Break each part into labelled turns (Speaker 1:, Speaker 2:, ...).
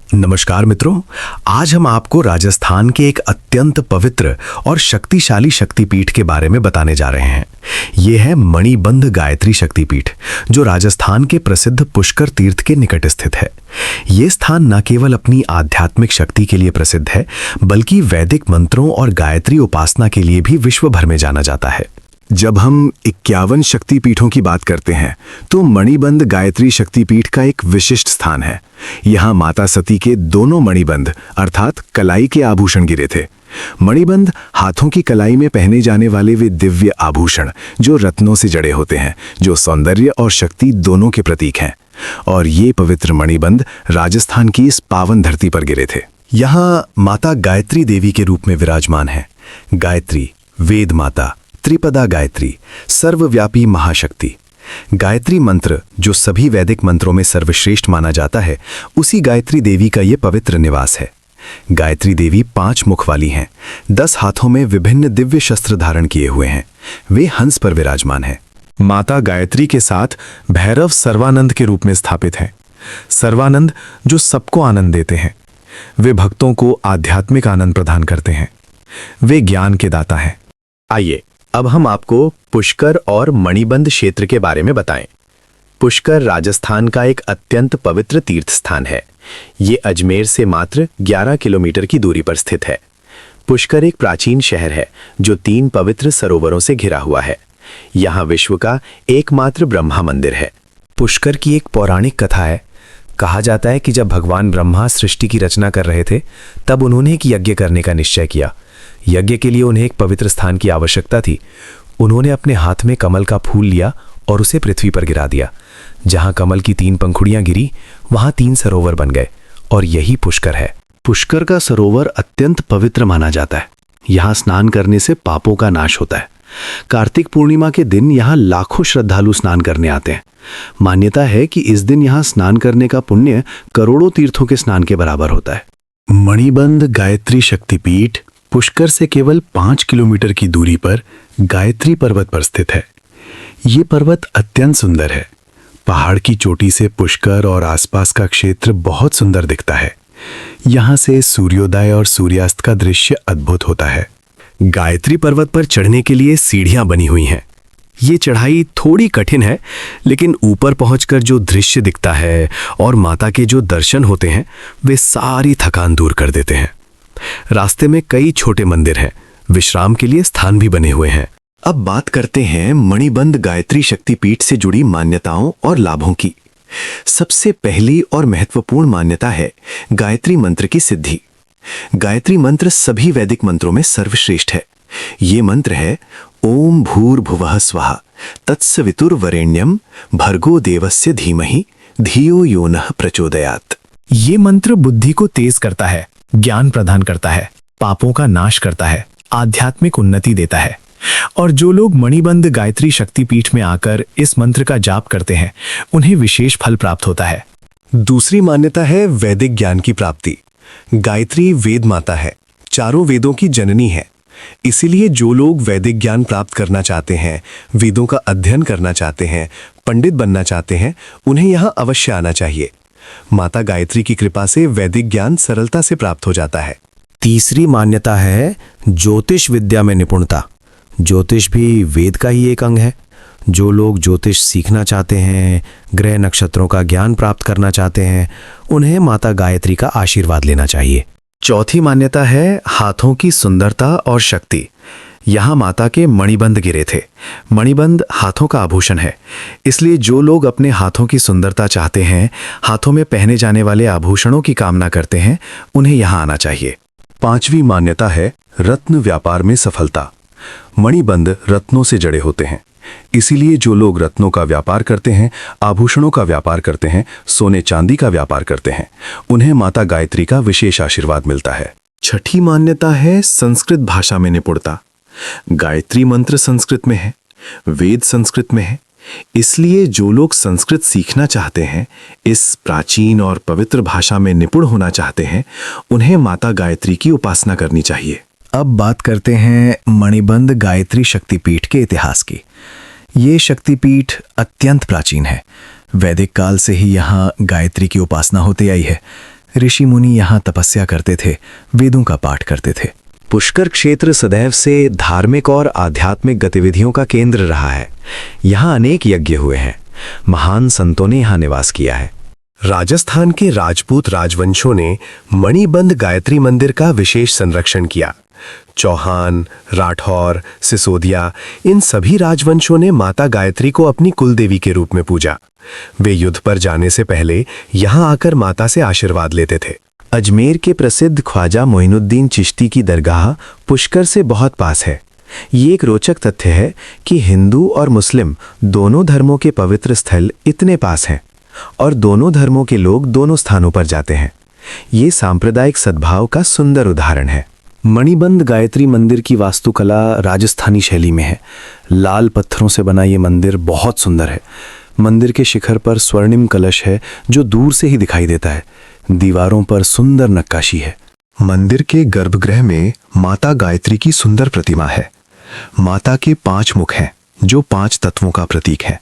Speaker 1: नमस्कार मित्रों, आज हम आपको राजस्थान के एक अत्यंत पवित्र और शक्तिशाली शक्तिपीठ के बारे में बताने जा रहे हैं। ये है मणिबंध गायत्री शक्तिपीठ, जो राजस्थान के प्रसिद्ध पुष्कर तीर्थ के निकट स्थित है। ये स्थान न केवल अपनी आध्यात्मिक शक्ति के लिए प्रसिद्ध है, बल्कि वैदिक मंत्रों और गायत्री उपासना के लिए भी विश्व भर में जाना जाता है।
Speaker 2: जब हम 51 शक्तिपीठों की बात करते हैं तो मणिबंध गायत्री शक्तिपीठ का एक विशिष्ट स्थान है। यहाँ माता सती के दोनों मणिबंध अर्थात कलाई के आभूषण गिरे थे। मणिबंध हाथों की कलाई में पहने जाने वाले वे दिव्य आभूषण जो रत्नों से जड़े होते हैं, जो सौंदर्य और शक्ति दोनों के प्रतीक हैं। और ये पवित्र मणिबंध राजस्थान की इस पावन धरती पर गिरे थे।
Speaker 1: यहाँ माता गायत्री देवी के रूप में विराजमान है। गायत्री, वेद माता, त्रिपदा गायत्री, सर्वव्यापी महाशक्ति। गायत्री मंत्र, जो सभी वैदिक मंत्रों में सर्वश्रेष्ठ माना जाता है, उसी गायत्री देवी का ये पवित्र निवास है। गायत्री देवी 5 मुख वाली हैं, 10 हाथों में विभिन्न दिव्य शस्त्र धारण किए हुए हैं। वे हंस पर विराजमान हैं।
Speaker 3: माता गायत्री के साथ भैरव सर्वानंद के रूप में स्थापित हैं। सर्वानंद जो सबको आनंद देते हैं। वे भक्तों को आध्यात्मिक आनंद प्रदान करते हैं। वे ज्ञान के दाता हैं।
Speaker 1: आइए अब हम आपको पुष्कर और मणिबंध क्षेत्र के बारे में बताएं। पुष्कर राजस्थान का एक अत्यंत पवित्र तीर्थ स्थान है। ये अजमेर से मात्र 11 किलोमीटर की दूरी पर स्थित है। पुष्कर एक प्राचीन शहर है जो 3 पवित्र सरोवरों से घिरा हुआ है। यहाँ विश्व का एकमात्र ब्रह्मा मंदिर है। पुष्कर की एक पौराणिक कथा है। कहा जाता है कि जब भगवान ब्रह्मा सृष्टि की रचना कर रहे थे, तब उन्होंने एक यज्ञ करने का निश्चय किया। यज्ञ के लिए उन्हें एक पवित्र स्थान की आवश्यकता थी। उन्होंने अपने हाथ में कमल का फूल लिया और उसे पृथ्वी पर गिरा दिया। जहां कमल की 3 पंखुड़ियां गिरी, वहां 3 सरोवर बन गए और यही पुष्कर है।
Speaker 2: पुष्कर का सरोवर अत्यंत पवित्र माना जाता है। यहाँ स्नान करने से पापों का नाश होता है। कार्तिक पूर्णिमा के दिन यहाँ लाखों श्रद्धालु स्नान करने आते हैं। मान्यता है कि इस दिन यहाँ स्नान करने का पुण्य करोड़ों तीर्थों के स्नान के बराबर होता है। मणिबंध गायत्री शक्तिपीठ पुष्कर से केवल 5 किलोमीटर की दूरी पर गायत्री पर्वत पर स्थित है। ये पर्वत अत्यंत सुंदर है। पहाड़ की चोटी से पुष्कर और आसपास का क्षेत्र बहुत सुंदर दिखता है। यहाँ से सूर्योदय और सूर्यास्त का दृश्य अद्भुत होता है।
Speaker 1: गायत्री पर्वत पर चढ़ने के लिए सीढ़ियां बनी हुई हैं। ये चढ़ाई थोड़ी कठिन है, लेकिन ऊपर पहुंचकर जो दृश्य दिखता है और माता के जो दर्शन होते हैं, वे सारी थकान दूर कर देते हैं। रास्ते में कई छोटे मंदिर हैं। विश्राम के लिए स्थान भी बने हुए हैं।
Speaker 2: अब बात करते हैं मणिबंध गायत्री शक्तिपीठ से जुड़ी मान्यताओं और लाभों की। सबसे पहली और महत्वपूर्ण मान्यता है गायत्री मंत्र की सिद्धि। गायत्री मंत्र सभी वैदिक मंत्रों में सर्वश्रेष्ठ है। ये मंत्र है ओम भूर्भुवः स्वः तत्सवितुर्वरेण्यम भर्गो देवस्य धीमहि धियो यो नः प्रचोदयात्।
Speaker 3: ये मंत्र बुद्धि को तेज करता है, ज्ञान प्रदान करता है, पापों का नाश करता है, आध्यात्मिक उन्नति देता है। और जो लोग मणिबंध गायत्री शक्तिपीठ में आकर इस मंत्र का जाप करते हैं, उन्हें विशेष फल प्राप्त होता है।
Speaker 1: दूसरी मान्यता है वैदिक ज्ञान की प्राप्ति। गायत्री वेद माता है, चारों वेदों की जननी है। इसीलिए जो लोग वैदिक ज्ञान प्राप्त करना चाहते हैं, वेदों का अध्ययन करना चाहते हैं, पंडित बनना चाहते हैं, उन्हें यहाँ अवश्य आना चाहिए। माता गायत्री की कृपा से वैदिक ज्ञान सरलता से प्राप्त हो जाता है।
Speaker 4: तीसरी मान्यता है ज्योतिष विद्या में निपुणता। ज्योतिष भी वेद का ही एक अंग है। जो लोग ज्योतिष सीखना चाहते हैं, ग्रह नक्षत्रों का ज्ञान प्राप्त करना चाहते हैं, उन्हें माता गायत्री का आशीर्वाद लेना चाहिए।
Speaker 1: चौथी मान्यता है हाथों की सुंदरता और शक्ति। यहाँ माता के मणिबंध गिरे थे। मणिबंध हाथों का आभूषण है, इसलिए जो लोग अपने हाथों की सुंदरता चाहते हैं, हाथों में पहने जाने वाले आभूषणों की कामना करते हैं, उन्हें यहाँ आना चाहिए।
Speaker 2: पांचवी मान्यता है रत्न व्यापार में सफलता। मणिबंध रत्नों से जड़े होते हैं, इसीलिए जो लोग रत्नों का व्यापार करते हैं, आभूषणों का व्यापार करते हैं, सोने चांदी का व्यापार करते हैं, उन्हें माता गायत्री का विशेष आशीर्वाद मिलता है। छठी मान्यता है संस्कृत भाषा में निपुणता। गायत्री मंत्र संस्कृत में है, वेद संस्कृत में है, इसलिए जो लोग संस्कृत सीखना चाहते हैं, इस प्राचीन और पवित्र भाषा में निपुण होना चाहते हैं, उन्हें माता गायत्री की उपासना करनी चाहिए।
Speaker 1: अब बात करते हैं मणिबंध गायत्री शक्तिपीठ के इतिहास की। ये शक्तिपीठ अत्यंत प्राचीन है। वैदिक काल से ही यहाँ गायत्री की उपासना होती आई है।
Speaker 3: ऋषि मुनि यहाँ तपस्या करते थे, वेदों का पाठ करते थे।
Speaker 1: पुष्कर क्षेत्र सदैव से धार्मिक और आध्यात्मिक गतिविधियों का केंद्र रहा है। यहाँ अनेक यज्ञ हुए हैं, महान संतों ने यहाँ निवास किया है। राजस्थान के राजपूत राजवंशों ने मणिबंध गायत्री मंदिर का विशेष संरक्षण किया। चौहान, राठौर, सिसोदिया, इन सभी राजवंशों ने माता गायत्री को अपनी कुलदेवी के रूप में पूजा। वे युद्ध पर जाने से पहले यहाँ आकर माता से आशीर्वाद लेते थे। अजमेर के प्रसिद्ध ख्वाजा मोइनुद्दीन चिश्ती की दरगाह पुष्कर से बहुत पास है। ये एक रोचक तथ्य है कि हिंदू और मुस्लिम दोनों धर्मों के पवित्र स्थल इतने पास हैं और दोनों धर्मों के लोग दोनों स्थानों पर जाते हैं। ये सांप्रदायिक सद्भाव का सुंदर उदाहरण है।
Speaker 2: मणिबंध गायत्री मंदिर की वास्तुकला राजस्थानी शैली में है। लाल पत्थरों से बना ये मंदिर बहुत सुंदर है। मंदिर के शिखर पर स्वर्णिम कलश है जो दूर से ही दिखाई देता है। दीवारों पर सुंदर नक्काशी है।
Speaker 1: मंदिर के गर्भगृह में माता गायत्री की सुंदर प्रतिमा है। माता के 5 मुख हैं जो 5 तत्वों का प्रतीक है।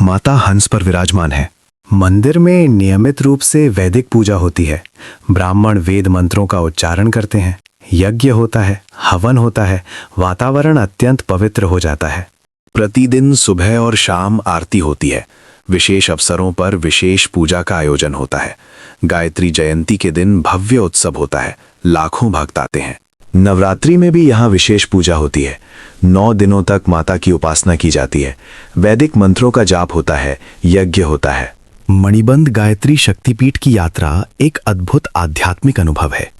Speaker 1: माता हंस पर विराजमान है।
Speaker 3: मंदिर में नियमित रूप से वैदिक पूजा होती है। ब्राह्मण वेद मंत्रों का उच्चारण करते हैं, यज्ञ होता है, हवन होता है, वातावरण अत्यंत पवित्र हो जाता है।
Speaker 1: प्रतिदिन सुबह और शाम आरती होती है। विशेष अवसरों पर विशेष पूजा का आयोजन होता है। गायत्री जयंती के दिन भव्य उत्सव होता है, लाखों भक्त आते हैं। नवरात्रि में भी यहाँ विशेष पूजा होती है। 9 दिनों तक माता की उपासना की जाती है। वैदिक मंत्रों का जाप होता है, यज्ञ होता है।
Speaker 3: मणिबंध गायत्री शक्तिपीठ की यात्रा एक अद्भुत आध्यात्मिक अनुभव है।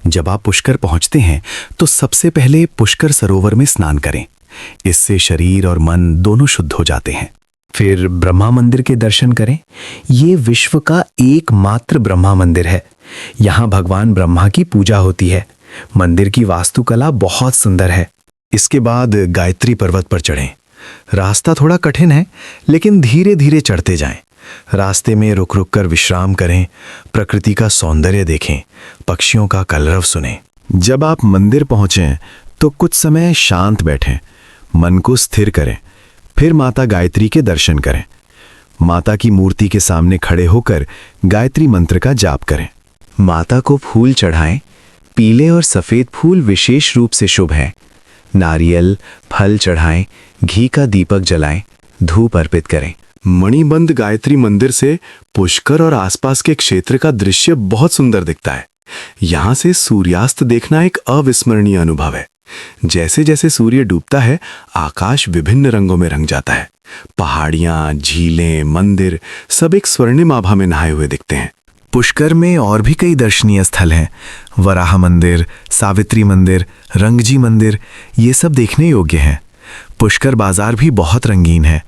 Speaker 3: जब आप पुष्कर पहुंचते हैं तो सबसे पहले पुष्कर सरोवर में स्नान करें। इससे शरीर और मन दोनों शुद्ध हो जाते हैं। फिर ब्रह्मा मंदिर के दर्शन करें। ये विश्व का एकमात्र ब्रह्मा मंदिर है। यहाँ भगवान ब्रह्मा की पूजा होती है। मंदिर की वास्तुकला बहुत सुंदर है। इसके बाद गायत्री पर्वत पर चढ़ें। रास्ता थोड़ा कठिन है, लेकिन धीरे धीरे चढ़ते जाएं। रास्ते में रुक रुक कर विश्राम करें, प्रकृति का सौंदर्य देखें, पक्षियों का कलरव सुनें। जब आप मंदिर पहुंचें तो कुछ समय शांत बैठें, मन को स्थिर करें, फिर माता गायत्री के दर्शन करें। माता की मूर्ति के सामने खड़े होकर गायत्री मंत्र का जाप करें। माता को फूल चढ़ाएं। पीले और सफेद फूल विशेष रूप से शुभ हैं। नारियल, फल चढ़ाएं, घी का दीपक जलाएं, धूप अर्पित करें।
Speaker 2: मणिबंध गायत्री मंदिर से पुष्कर और आसपास के क्षेत्र का दृश्य बहुत सुंदर दिखता है। यहाँ से सूर्यास्त देखना एक अविस्मरणीय अनुभव है। जैसे जैसे सूर्य डूबता है, आकाश विभिन्न रंगों में रंग जाता है। पहाड़ियां, झीलें, मंदिर सब एक स्वर्णिम आभा में नहाए हुए दिखते हैं।
Speaker 3: पुष्कर में और भी कई दर्शनीय स्थल हैं। वराह मंदिर, सावित्री मंदिर, रंगजी मंदिर, ये सब देखने योग्य हैं। पुष्कर बाजार भी बहुत रंगीन है।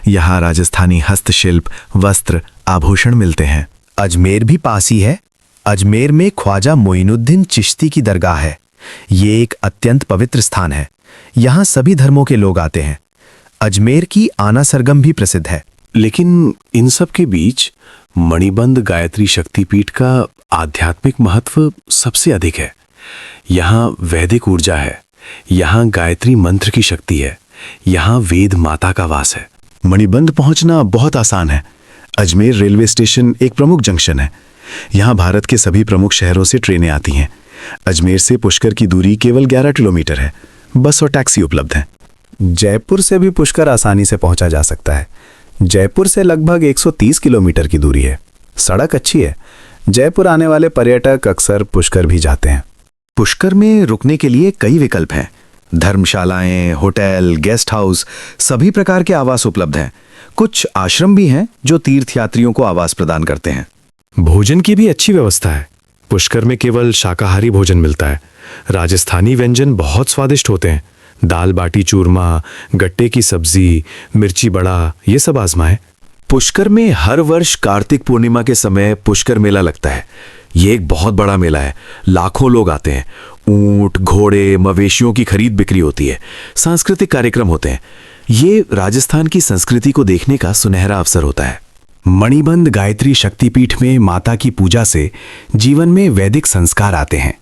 Speaker 3: यहाँ राजस्थानी हस्तशिल्प, वस्त्र, आभूषण मिलते हैं। अजमेर भी पास ही है। अजमेर में ख्वाजा मोइनुद्दीन चिश्ती की दरगाह है। ये एक अत्यंत पवित्र स्थान है। यहाँ सभी धर्मों के लोग आते हैं। अजमेर की आना सरगम भी प्रसिद्ध है।
Speaker 2: लेकिन इन सब के बीच मणिबंध गायत्री शक्तिपीठ का आध्यात्मिक महत्व सबसे अधिक है। यहाँ वैदिक ऊर्जा है, यहाँ गायत्री मंत्र की शक्ति है, यहाँ वेद माता का वास है।
Speaker 3: मणिबंध पहुंचना बहुत आसान है। अजमेर रेलवे स्टेशन एक प्रमुख जंक्शन है। यहाँ भारत के सभी प्रमुख शहरों से ट्रेनें आती हैं। अजमेर से पुष्कर की दूरी केवल 11 किलोमीटर है। बस और टैक्सी उपलब्ध हैं। जयपुर से भी पुष्कर आसानी से पहुंचा जा सकता है। जयपुर से लगभग 130 किलोमीटर की दूरी है। सड़क अच्छी है। जयपुर आने वाले पर्यटक अक्सर पुष्कर भी जाते हैं। पुष्कर में रुकने के लिए कई विकल्प हैं। धर्मशालाएं, होटल, गेस्ट हाउस, सभी प्रकार के आवास उपलब्ध हैं। कुछ आश्रम भी हैं जो तीर्थयात्रियों को आवास प्रदान करते हैं।
Speaker 5: भोजन की भी अच्छी व्यवस्था है। पुष्कर में केवल शाकाहारी भोजन मिलता है। राजस्थानी व्यंजन बहुत स्वादिष्ट होते हैं। दाल बाटी चूरमा, गट्टे की सब्जी, मिर्ची बड़ा, ये सब आजमाएं।
Speaker 3: पुष्कर में हर वर्ष कार्तिक पूर्णिमा के समय पुष्कर मेला लगता है। ये एक बहुत बड़ा मेला है। लाखों लोग आते हैं। ऊंट, घोड़े, मवेशियों की खरीद बिक्री होती है। सांस्कृतिक कार्यक्रम होते हैं। ये राजस्थान की संस्कृति को देखने का सुनहरा अवसर होता है। मणिबंध गायत्री शक्तिपीठ में माता की पूजा से जीवन में वैदिक संस्कार आते हैं।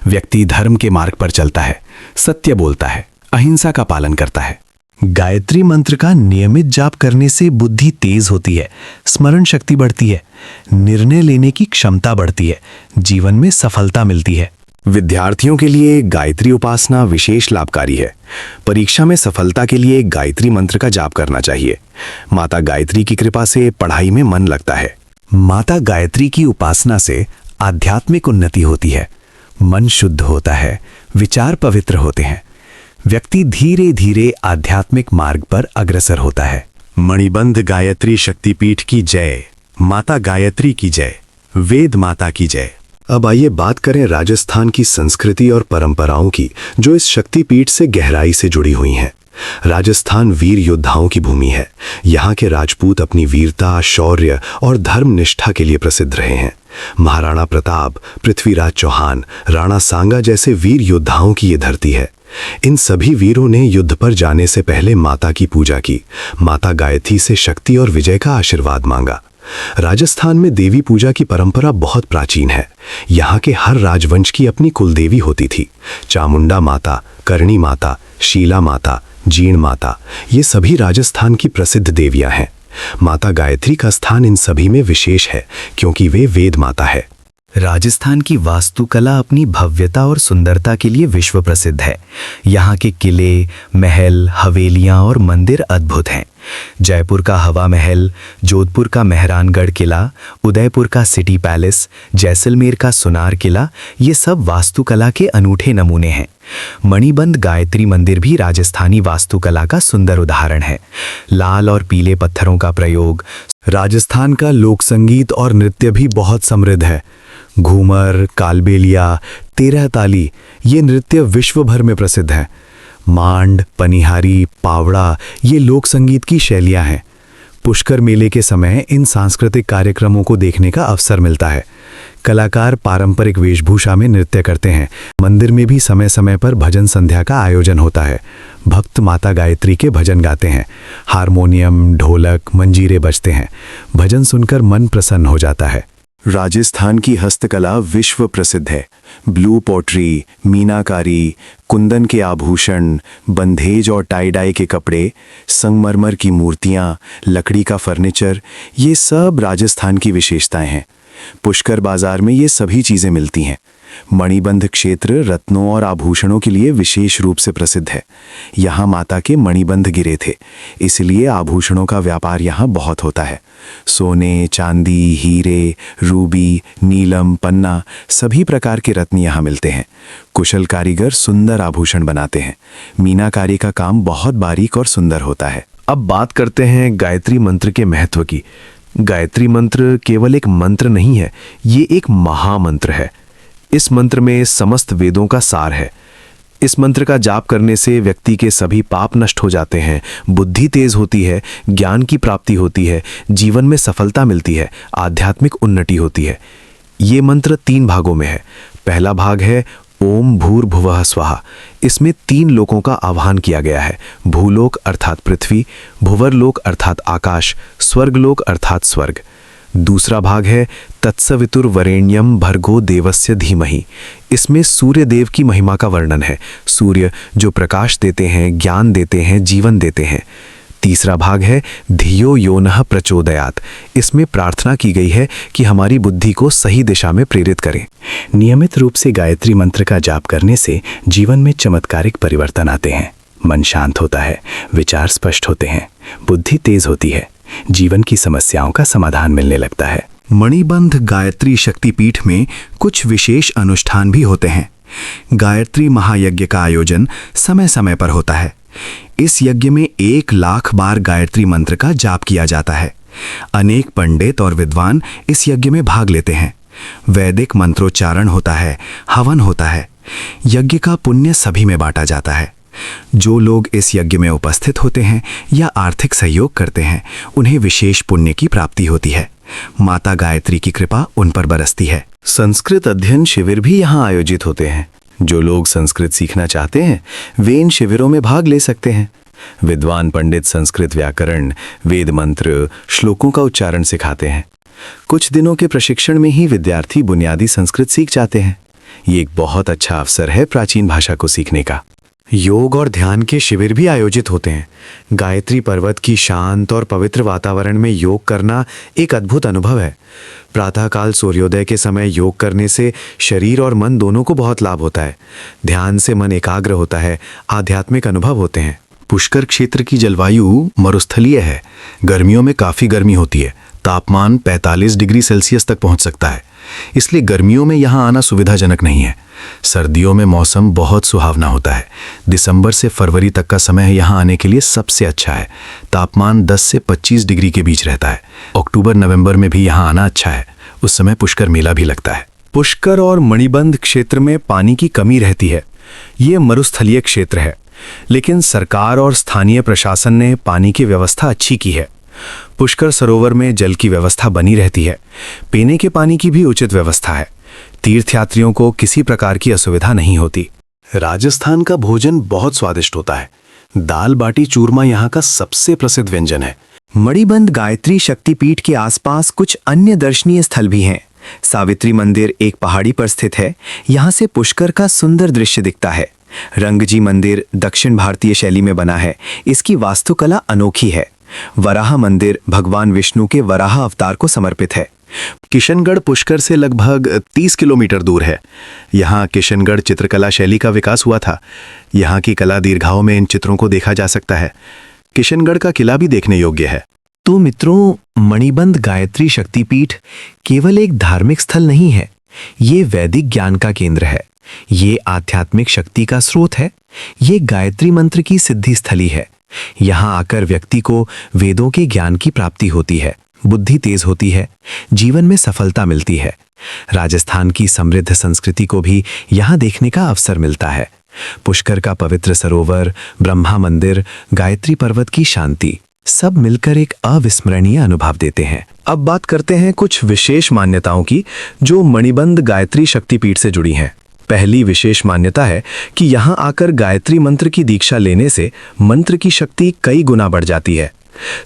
Speaker 3: व्यक्ति धर्म के मार्ग पर चलता है, सत्य बोलता है, अहिंसा का पालन करता है।
Speaker 2: गायत्री मंत्र का नियमित जाप करने से बुद्धि तेज होती है, स्मरण शक्ति बढ़ती है, निर्णय लेने की क्षमता बढ़ती है, जीवन में सफलता मिलती है।
Speaker 1: विद्यार्थियों के लिए गायत्री उपासना विशेष लाभकारी है। परीक्षा में सफलता के लिए गायत्री मंत्र का जाप करना चाहिए। माता गायत्री की कृपा से पढ़ाई में मन लगता है।
Speaker 2: माता गायत्री की उपासना से आध्यात्मिक उन्नति होती है, मन शुद्ध होता है, विचार पवित्र होते हैं, व्यक्ति धीरे धीरे आध्यात्मिक मार्ग पर अग्रसर होता है।
Speaker 1: मणिबंध गायत्री शक्तिपीठ की जय, माता गायत्री की जय, वेद माता की जय। अब आइए बात करें राजस्थान की संस्कृति और परंपराओं की, जो इस शक्तिपीठ से गहराई से जुड़ी हुई हैं। राजस्थान वीर योद्धाओं की भूमि है। यहाँ के राजपूत अपनी वीरता, शौर्य और धर्म निष्ठा के लिए प्रसिद्ध रहे हैं। महाराणा प्रताप, पृथ्वीराज चौहान, राणा सांगा जैसे वीर योद्धाओं की ये धरती है। इन सभी वीरों ने युद्ध पर जाने से पहले माता की पूजा की, माता गायत्री से शक्ति और विजय का आशीर्वाद मांगा। राजस्थान में देवी पूजा की परंपरा बहुत प्राचीन है। यहाँ के हर राजवंश की अपनी कुलदेवी होती थी। चामुंडा माता, करणी माता, शीला माता, जीण माता, ये सभी राजस्थान की प्रसिद्ध देवियां हैं। माता गायत्री का स्थान इन सभी में विशेष है, क्योंकि वे वेद माता है।
Speaker 3: राजस्थान की वास्तुकला अपनी भव्यता और सुंदरता के लिए विश्व प्रसिद्ध है। यहाँ के किले, महल, हवेलियाँ और मंदिर अद्भुत हैं। जयपुर का हवा महल, जोधपुर का मेहरानगढ़ किला, उदयपुर का सिटी पैलेस, जैसलमेर का सुनार किला, ये सब वास्तुकला के अनूठे नमूने हैं। मणिबंध गायत्री मंदिर भी राजस्थानी वास्तुकला का सुंदर उदाहरण है। लाल और पीले पत्थरों का प्रयोग।
Speaker 2: राजस्थान का लोक संगीत और नृत्य भी बहुत समृद्ध है। घूमर, कालबेलिया, तेरह ताली, ये नृत्य विश्व भर में प्रसिद्ध हैं। मांड, पनिहारी, पावड़ा, ये लोक संगीत की शैलियां हैं। पुष्कर मेले के समय इन सांस्कृतिक कार्यक्रमों को देखने का अवसर मिलता है। कलाकार पारंपरिक वेशभूषा में नृत्य करते हैं। मंदिर में भी समय समय पर भजन संध्या का आयोजन होता है। भक्त माता गायत्री के भजन गाते हैं। हारमोनियम, ढोलक, मंजीरे बजते हैं। भजन सुनकर मन प्रसन्न हो जाता है।
Speaker 1: राजस्थान की हस्तकला विश्व प्रसिद्ध है। ब्लू पॉटरी, मीनाकारी, कुंदन के आभूषण, बंधेज और टाई डाई के कपड़े, संगमरमर की मूर्तियां, लकड़ी का फर्नीचर, ये सब राजस्थान की विशेषताएं हैं। पुष्कर बाजार में ये सभी चीजें मिलती हैं। मणिबंध क्षेत्र रत्नों और आभूषणों के लिए विशेष रूप से प्रसिद्ध है। यहाँ माता के मणिबंध गिरे थे, इसलिए आभूषणों का व्यापार यहाँ बहुत होता है। सोने, चांदी, हीरे, रूबी, नीलम, पन्ना, सभी प्रकार के रत्न यहाँ मिलते हैं। कुशल कारीगर सुंदर आभूषण बनाते हैं। मीनाकारी का काम बहुत बारीक और सुंदर होता है।
Speaker 5: अब बात करते हैं गायत्री मंत्र के महत्व की। गायत्री मंत्र केवल एक मंत्र नहीं है, ये एक महामंत्र है। इस मंत्र में समस्त वेदों का सार है। इस मंत्र का जाप करने से व्यक्ति के सभी पाप नष्ट हो जाते हैं, बुद्धि तेज होती है, ज्ञान की प्राप्ति होती है, जीवन में सफलता मिलती है, आध्यात्मिक उन्नति होती है। ये मंत्र 3 भागों में है। पहला भाग है ओम भूर्भुवः स्वः। इसमें 3 लोकों का आह्वान किया गया है। भूलोक अर्थात पृथ्वी, भुवरलोक अर्थात आकाश, स्वर्गलोक अर्थात स्वर्ग। दूसरा भाग है तत्सवितुर्वरेण्यम भर्गो देवस्य धीमहि। इसमें सूर्य देव की महिमा का वर्णन है। सूर्य जो प्रकाश देते हैं, ज्ञान देते हैं, जीवन देते हैं। तीसरा भाग है धियो यो नः प्रचोदयात्। इसमें प्रार्थना की गई है कि हमारी बुद्धि को सही दिशा में प्रेरित करें।
Speaker 2: नियमित रूप से गायत्री मंत्र का जाप करने से जीवन में चमत्कारिक परिवर्तन आते हैं। मन शांत होता है, विचार स्पष्ट होते हैं, बुद्धि तेज होती है, जीवन की समस्याओं का समाधान मिलने लगता है। मणिबंध गायत्री शक्तिपीठ में कुछ विशेष अनुष्ठान भी होते हैं। गायत्री महायज्ञ का आयोजन समय समय पर होता है। इस यज्ञ में 1 लाख बार गायत्री मंत्र का जाप किया जाता है। अनेक पंडित और विद्वान इस यज्ञ में भाग लेते हैं। वैदिक मंत्रोच्चारण होता है, हवन होता है। यज्ञ का पुण्य सभी में बांटा जाता है। जो लोग इस यज्ञ में उपस्थित होते हैं या आर्थिक सहयोग करते हैं, उन्हें विशेष पुण्य की प्राप्ति होती है। माता गायत्री की कृपा उन पर बरसती है।
Speaker 1: संस्कृत अध्ययन शिविर भी यहाँ आयोजित होते हैं। जो लोग संस्कृत सीखना चाहते हैं, वे इन शिविरों में भाग ले सकते हैं। विद्वान पंडित संस्कृत व्याकरण, वेद मंत्र, श्लोकों का उच्चारण सिखाते हैं। कुछ दिनों के प्रशिक्षण में ही विद्यार्थी बुनियादी संस्कृत सीख जाते हैं। ये एक बहुत अच्छा अवसर है प्राचीन भाषा को सीखने का।
Speaker 2: योग और ध्यान के शिविर भी आयोजित होते हैं। गायत्री पर्वत की शांत और पवित्र वातावरण में योग करना एक अद्भुत अनुभव है। प्रातःकाल सूर्योदय के समय योग करने से शरीर और मन दोनों को बहुत लाभ होता है। ध्यान से मन एकाग्र होता है, आध्यात्मिक अनुभव होते हैं। पुष्कर क्षेत्र की जलवायु मरुस्थलीय है। गर्मियों में काफ़ी गर्मी होती है, तापमान 45 डिग्री सेल्सियस तक पहुंच सकता है, इसलिए गर्मियों में यहाँ आना सुविधाजनक नहीं है। सर्दियों में मौसम बहुत सुहावना होता है। दिसंबर से फरवरी तक का समय यहाँ आने के लिए सबसे अच्छा है। तापमान 10 से 25 डिग्री के बीच रहता है। अक्टूबर नवंबर में भी यहाँ आना अच्छा है, उस समय पुष्कर मेला भी लगता है।
Speaker 3: पुष्कर और मणिबंध क्षेत्र में पानी की कमी रहती है। ये मरुस्थलीय क्षेत्र है, लेकिन सरकार और स्थानीय प्रशासन ने पानी की व्यवस्था अच्छी की है। पुष्कर सरोवर में जल की व्यवस्था बनी रहती है। पीने के पानी की भी उचित व्यवस्था है। तीर्थयात्रियों को किसी प्रकार की असुविधा नहीं होती।
Speaker 2: राजस्थान का भोजन बहुत स्वादिष्ट होता है। दाल बाटी चूरमा यहाँ का सबसे प्रसिद्ध व्यंजन है।
Speaker 3: मणिबंध गायत्री शक्तिपीठ के आसपास कुछ अन्य दर्शनीय स्थल भी हैं। सावित्री मंदिर एक पहाड़ी पर स्थित है। यहाँ से पुष्कर का सुंदर दृश्य दिखता है। रंगजी मंदिर दक्षिण भारतीय शैली में बना है। इसकी वास्तुकला अनोखी है। वराह मंदिर भगवान विष्णु के वराह अवतार को समर्पित है।
Speaker 2: किशनगढ़ पुष्कर से लगभग 30 किलोमीटर दूर है। यहाँ किशनगढ़ चित्रकला शैली का विकास हुआ था। यहाँ की कला दीर्घाओं में इन चित्रों को देखा जा सकता है। किशनगढ़ का किला भी देखने योग्य है।
Speaker 3: तो मित्रों, मणिबंध गायत्री शक्तिपीठ केवल एक धार्मिक स्थल नहीं है, ये वैदिक ज्ञान का केंद्र है। ये आध्यात्मिक शक्ति का स्रोत है। ये गायत्री मंत्र की सिद्धि स्थली है। यहाँ आकर व्यक्ति को वेदों के ज्ञान की प्राप्ति होती है, बुद्धि तेज होती है, जीवन में सफलता मिलती है। राजस्थान की समृद्ध संस्कृति को भी यहाँ देखने का अवसर मिलता है। पुष्कर का पवित्र सरोवर, ब्रह्मा मंदिर, गायत्री पर्वत की शांति, सब मिलकर एक अविस्मरणीय अनुभव देते हैं। अब बात करते हैं कुछ विशेष मान्यताओं की जो मणिबंध गायत्री शक्तिपीठ से जुड़ी हैं। पहली विशेष मान्यता है कि यहाँ आकर गायत्री मंत्र की दीक्षा लेने से मंत्र की शक्ति कई गुना बढ़ जाती है।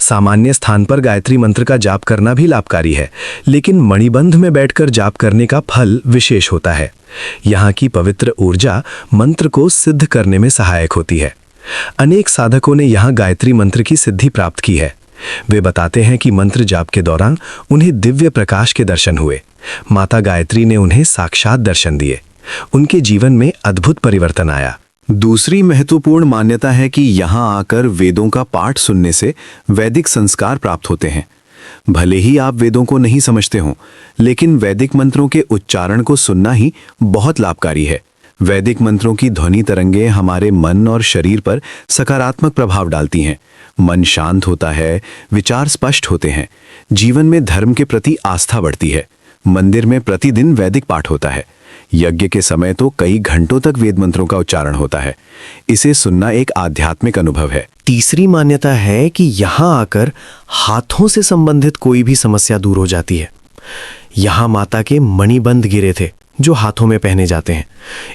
Speaker 3: सामान्य स्थान पर गायत्री मंत्र का जाप करना भी लाभकारी है, लेकिन मणिबंध में बैठकर जाप करने का फल विशेष होता है। यहाँ की पवित्र ऊर्जा मंत्र को सिद्ध करने में सहायक होती है। अनेक साधकों ने यहाँ गायत्री मंत्र की सिद्धि प्राप्त की है। वे बताते हैं कि मंत्र जाप के दौरान उन्हें दिव्य प्रकाश के दर्शन हुए। माता गायत्री ने उन्हें साक्षात दर्शन दिए। उनके जीवन में अद्भुत परिवर्तन आया।
Speaker 2: दूसरी महत्वपूर्ण मान्यता है कि यहाँ आकर वेदों का पाठ सुनने से वैदिक संस्कार प्राप्त होते हैं। भले ही आप वेदों को नहीं समझते हों, लेकिन वैदिक मंत्रों के उच्चारण को सुनना ही बहुत लाभकारी है। वैदिक मंत्रों की ध्वनि तरंगें हमारे मन और शरीर पर सकारात्मक प्रभाव डालती हैं। मन शांत होता है, विचार स्पष्ट होते हैं, जीवन में धर्म के प्रति आस्था बढ़ती है। मंदिर में प्रतिदिन वैदिक पाठ होता है। यज्ञ के समय तो कई घंटों तक वेद मंत्रों का उच्चारण होता है। इसे सुनना एक आध्यात्मिक अनुभव है। तीसरी मान्यता है कि यहाँ आकर हाथों से संबंधित कोई भी समस्या दूर हो जाती है। यहाँ माता के मणिबंध गिरे थे जो हाथों में पहने जाते हैं,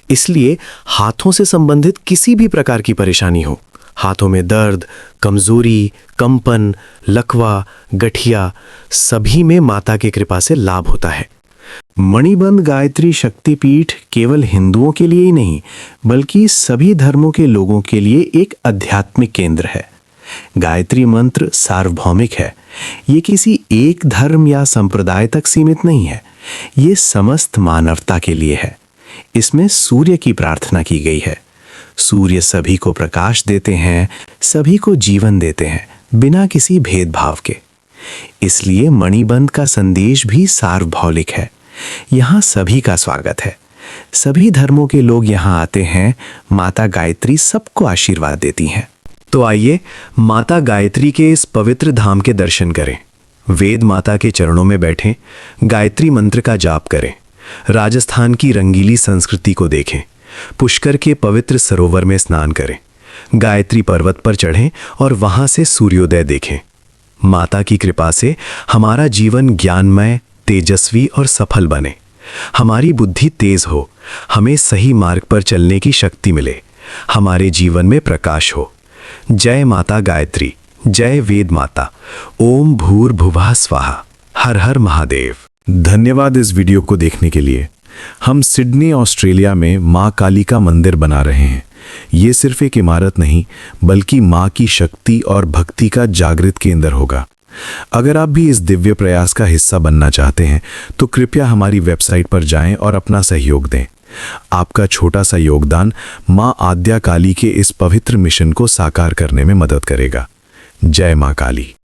Speaker 2: इसलिए हाथों से संबंधित किसी भी प्रकार की परेशानी हो, हाथों में दर्द, कमजोरी, कंपन, लकवा, गठिया, सभी में माता की कृपा से लाभ होता है। मणिबंध गायत्री शक्तिपीठ केवल हिंदुओं के लिए ही नहीं, बल्कि सभी धर्मों के लोगों के लिए एक आध्यात्मिक केंद्र है। गायत्री मंत्र सार्वभौमिक है। ये किसी एक धर्म या संप्रदाय तक सीमित नहीं है। ये समस्त मानवता के लिए है। इसमें सूर्य की प्रार्थना की गई है। सूर्य सभी को प्रकाश देते हैं, सभी को जीवन देते हैं, बिना किसी भेदभाव के। इसलिए मणिबंध का संदेश भी सार्वभौमिक है। यहाँ सभी का स्वागत है। सभी धर्मों के लोग यहाँ आते हैं। माता गायत्री सबको आशीर्वाद देती हैं।
Speaker 3: तो आइए माता गायत्री के इस पवित्र धाम के दर्शन करें। वेद माता के चरणों में बैठें, गायत्री मंत्र का जाप करें, राजस्थान की रंगीली संस्कृति को देखें, पुष्कर के पवित्र सरोवर में स्नान करें, गायत्री पर्वत पर चढ़ें और वहां से सूर्योदय देखें। माता की कृपा से हमारा जीवन ज्ञानमय, तेजस्वी और सफल बने। हमारी बुद्धि तेज हो, हमें सही मार्ग पर चलने की शक्ति मिले, हमारे जीवन में प्रकाश हो। जय माता गायत्री, जय वेद माता। ओम भूर्भुवः स्वाहा। हर हर महादेव।
Speaker 5: धन्यवाद इस वीडियो को देखने के लिए।
Speaker 6: हम सिडनी ऑस्ट्रेलिया में माँ काली का मंदिर बना रहे हैं। ये सिर्फ एक इमारत नहीं, बल्कि माँ की शक्ति और भक्ति का जागृत केंद्र होगा। अगर आप भी इस दिव्य प्रयास का हिस्सा बनना चाहते हैं तो कृपया हमारी वेबसाइट पर जाएं और अपना सहयोग दें। आपका छोटा सा योगदान माँ आद्या काली के इस पवित्र मिशन को साकार करने में मदद करेगा। जय माँ काली।